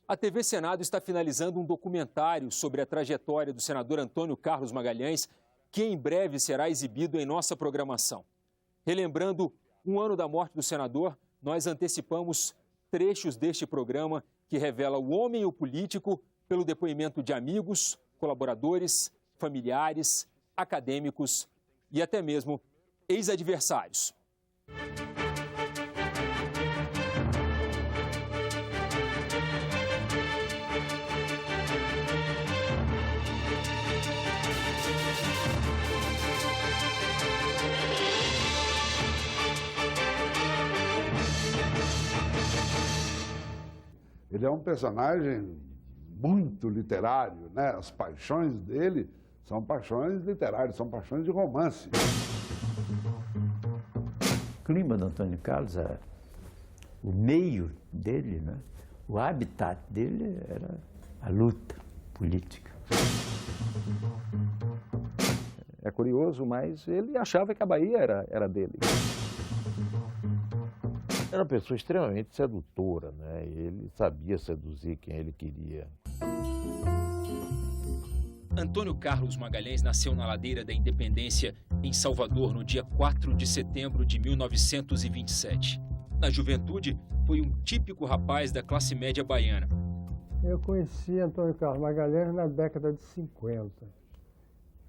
A TV Senado está finalizando um documentário sobre a trajetória do senador Antônio Carlos Magalhães, que em breve será exibido em nossa programação. Relembrando um ano da morte do senador, nós antecipamos trechos deste programa que revela o homem e o político pelo depoimento de amigos, colaboradores, familiares, acadêmicos e até mesmo ex-adversários. Ele é um personagem muito literário, né? As paixões dele são paixões literárias, são paixões de romance. O clima do Antônio Carlos, o meio dele, né? O habitat dele era a luta política. É curioso, mas ele achava que a Bahia era dele. Era uma pessoa extremamente sedutora, né? Ele sabia seduzir quem ele queria. Antônio Carlos Magalhães nasceu na Ladeira da Independência, em Salvador, no dia 4 de setembro de 1927. Na juventude, foi um típico rapaz da classe média baiana. Eu conheci Antônio Carlos Magalhães na década de 50.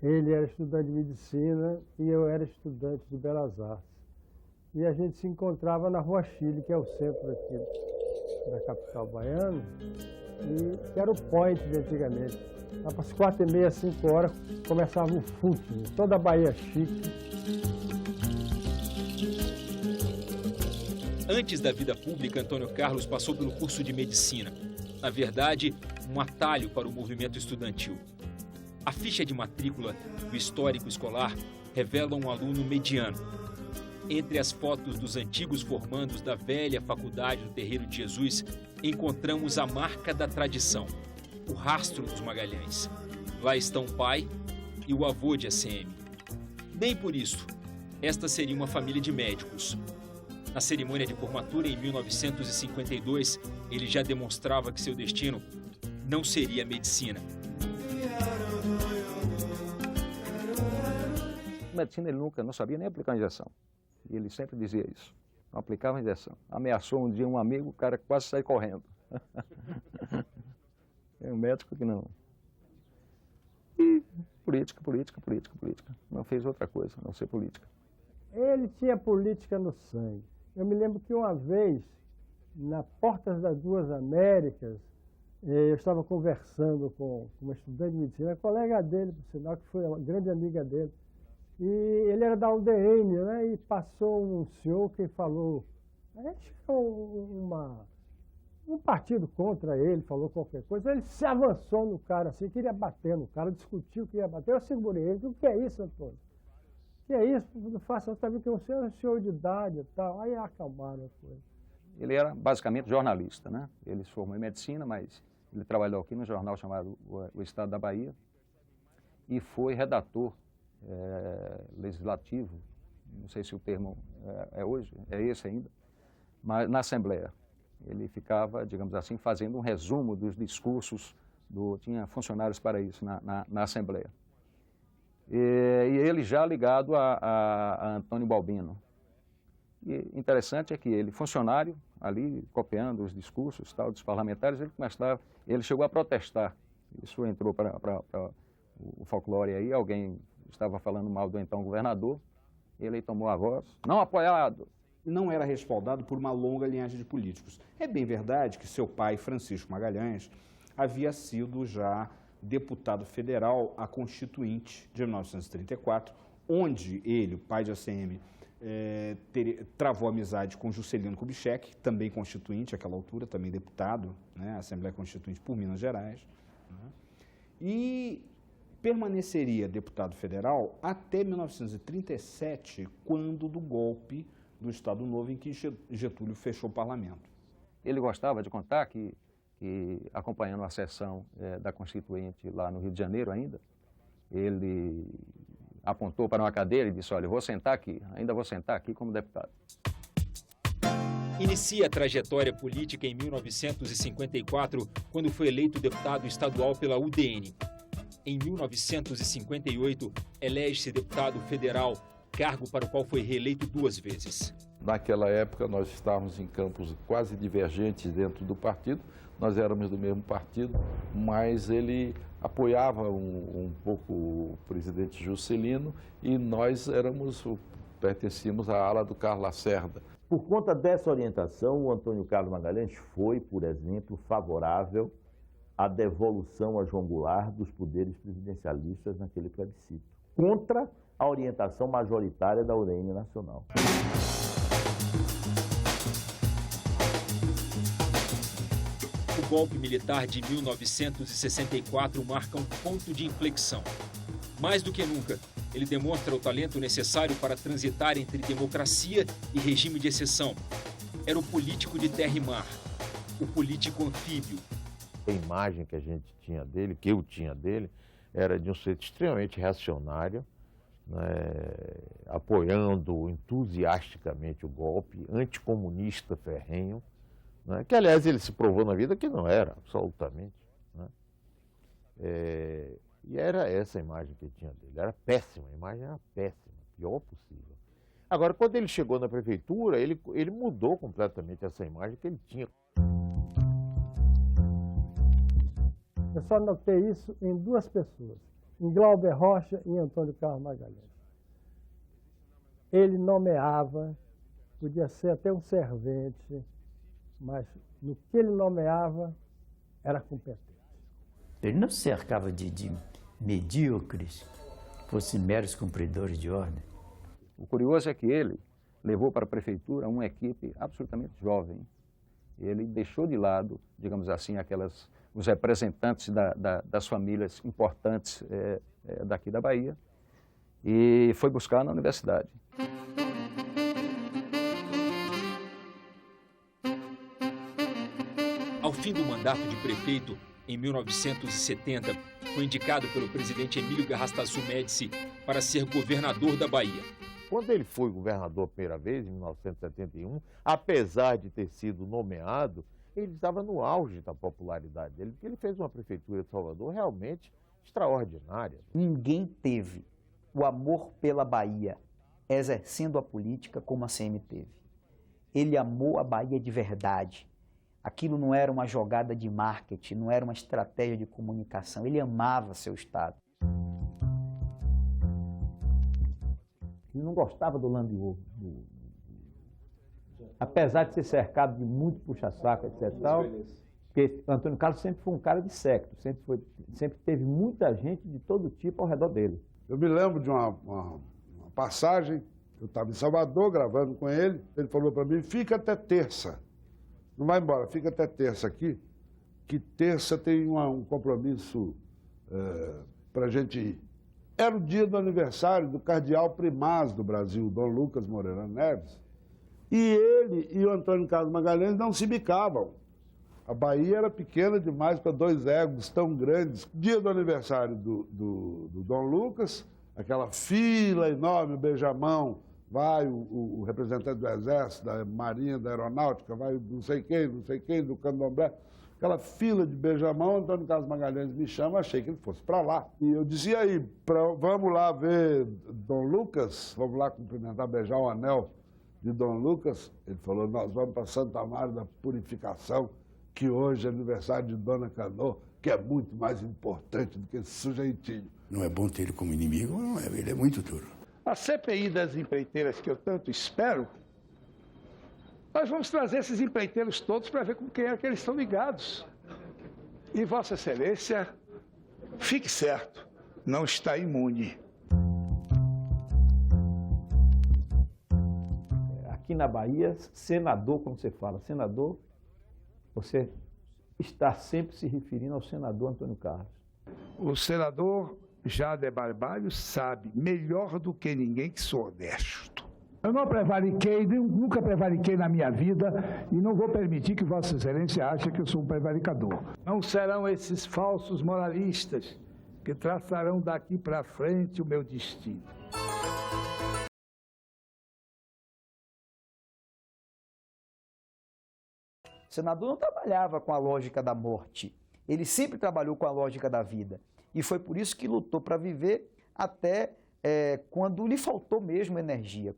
Ele era estudante de medicina e eu era estudante de Belas Artes. E a gente se encontrava na Rua Chile, que é o centro aqui da capital baiana, e que era o point de antigamente. Lá para as 4h30, 5 horas, começava o footing, toda a Bahia chique. Antes da vida pública, Antônio Carlos passou pelo curso de medicina. Na verdade, um atalho para o movimento estudantil. A ficha de matrícula do histórico escolar revela um aluno mediano. Entre as fotos dos antigos formandos da velha faculdade do Terreiro de Jesus, encontramos a marca da tradição, o rastro dos Magalhães. Lá estão o pai e o avô de ACM. Nem por isso, esta seria uma família de médicos. Na cerimônia de formatura em 1952, ele já demonstrava que seu destino não seria a medicina. Medicina ele nunca, não sabia nem aplicar injeção. E ele sempre dizia isso, não aplicava injeção. Ameaçou um dia um amigo, o cara quase saiu correndo. É um médico que não. E política. Não fez outra coisa, a não ser política. Ele tinha política no sangue. Eu me lembro que uma vez, na Portas das Duas Américas, eu estava conversando com uma estudante de medicina, colega dele, por sinal, que foi uma grande amiga dele. E ele era da UDN, né? E passou um senhor que falou, acho que um partido contra ele, falou qualquer coisa. Ele se avançou no cara, assim, queria bater no cara, discutiu, queria bater. Eu segurei ele, o que é isso, Antônio? O que é isso? Não faça, você sabe que o senhor é um senhor de idade e tal. Aí acalmaram a coisa. Ele era basicamente jornalista, né? Ele se formou em medicina, mas ele trabalhou aqui no jornal chamado O Estado da Bahia e foi redator legislativo, não sei se o termo é hoje, é esse ainda, mas na Assembleia. Ele ficava, digamos assim, fazendo um resumo dos discursos, tinha funcionários para isso na Assembleia. E ele já ligado a Antônio Balbino. E interessante é que ele, funcionário, ali copiando os discursos dos parlamentares, ele chegou a protestar. Isso entrou para o folclore aí, alguém estava falando mal do então governador, ele tomou a voz, não apoiado. Não era respaldado por uma longa linhagem de políticos. É bem verdade que seu pai, Francisco Magalhães, havia sido já deputado federal à Constituinte de 1934, onde ele, o pai de ACM, travou amizade com Juscelino Kubitschek, também constituinte àquela altura, também deputado, né, Assembleia Constituinte por Minas Gerais, né, e permaneceria deputado federal até 1937, quando do golpe do Estado Novo, em que Getúlio fechou o parlamento. Ele gostava de contar que acompanhando a sessão da Constituinte lá no Rio de Janeiro ainda, ele apontou para uma cadeira e disse, olha, eu vou sentar aqui, ainda vou sentar aqui como deputado. Inicia a trajetória política em 1954, quando foi eleito deputado estadual pela UDN. Em 1958, elege-se deputado federal, cargo para o qual foi reeleito 2 vezes. Naquela época, nós estávamos em campos quase divergentes dentro do partido. Nós éramos do mesmo partido, mas ele apoiava um pouco o presidente Juscelino e nós pertencíamos à ala do Carlos Lacerda. Por conta dessa orientação, o Antônio Carlos Magalhães foi, por exemplo, favorável à devolução a João Goulart dos poderes presidencialistas naquele plebiscito, contra a orientação majoritária da UDN Nacional. O golpe militar de 1964 marca um ponto de inflexão. Mais do que nunca, ele demonstra o talento necessário para transitar entre democracia e regime de exceção. Era o político de terra e mar, o político anfíbio. A imagem que a gente tinha dele, que eu tinha dele, era de um sujeito extremamente reacionário, né, apoiando entusiasticamente o golpe, anticomunista ferrenho, né, que, aliás, ele se provou na vida que não era, absolutamente. Né. E era essa a imagem que ele tinha dele. Era péssima, a imagem era péssima, pior possível. Agora, quando ele chegou na prefeitura, ele mudou completamente essa imagem que ele tinha. Eu só notei isso em 2 pessoas, em Glauber Rocha e em Antônio Carlos Magalhães. Ele nomeava, podia ser até um servente, mas no que ele nomeava era competente. Ele não se cercava de medíocres, fossem meros cumpridores de ordem. O curioso é que ele levou para a prefeitura uma equipe absolutamente jovem. Ele deixou de lado, digamos assim, os representantes das famílias importantes daqui da Bahia e foi buscar na universidade. Ao fim do mandato de prefeito, em 1970, foi indicado pelo presidente Emílio Garrastazu Médici para ser governador da Bahia. Quando ele foi governador a primeira vez, em 1971, apesar de ter sido nomeado, ele estava no auge da popularidade dele, porque ele fez uma prefeitura de Salvador realmente extraordinária. Ninguém teve o amor pela Bahia exercendo a política como a CM teve. Ele amou a Bahia de verdade. Aquilo não era uma jogada de marketing, não era uma estratégia de comunicação. Ele amava seu estado. Ele não gostava do lambe-ovo. Apesar de ser cercado de muito puxa-saco, etc. Porque Antônio Carlos sempre foi um cara de secto, sempre teve muita gente de todo tipo ao redor dele. Eu me lembro de uma passagem, eu estava em Salvador gravando com ele falou para mim, fica até terça. Não vai embora, fica até terça aqui, que terça tem um compromisso para a gente ir. Era o dia do aniversário do cardeal primaz do Brasil, Dom Lucas Moreira Neves, e ele e o Antônio Carlos Magalhães não se bicavam. A Bahia era pequena demais para 2 egos tão grandes. Dia do aniversário do Dom Lucas, aquela fila enorme, o beijamão, vai o representante do Exército, da Marinha, da Aeronáutica, vai não sei quem, do Candomblé. Aquela fila de beijamão, Antônio Carlos Magalhães me chama, achei que ele fosse para lá. E eu dizia aí, vamos lá ver Dom Lucas, vamos lá cumprimentar, beijar o anel de Dom Lucas. Ele falou, nós vamos para Santa Maria da Purificação, que hoje é aniversário de Dona Canô, que é muito mais importante do que esse sujeitinho. Não é bom ter ele como inimigo, não é, ele é muito duro. A CPI das empreiteiras que eu tanto espero, nós vamos trazer esses empreiteiros todos para ver com quem é que eles estão ligados. E Vossa Excelência, fique certo, não está imune. Aqui na Bahia, senador, quando você fala senador, você está sempre se referindo ao senador Antônio Carlos. O senador Jader Barbalho sabe melhor do que ninguém que sou honesto. Eu não prevariquei, nunca prevariquei na minha vida e não vou permitir que Vossa Excelência ache que eu sou um prevaricador. Não serão esses falsos moralistas que traçarão daqui para frente o meu destino. senador não trabalhava com a lógica da morte, ele sempre trabalhou com a lógica da vida. E foi por isso que lutou para viver até quando lhe faltou mesmo energia.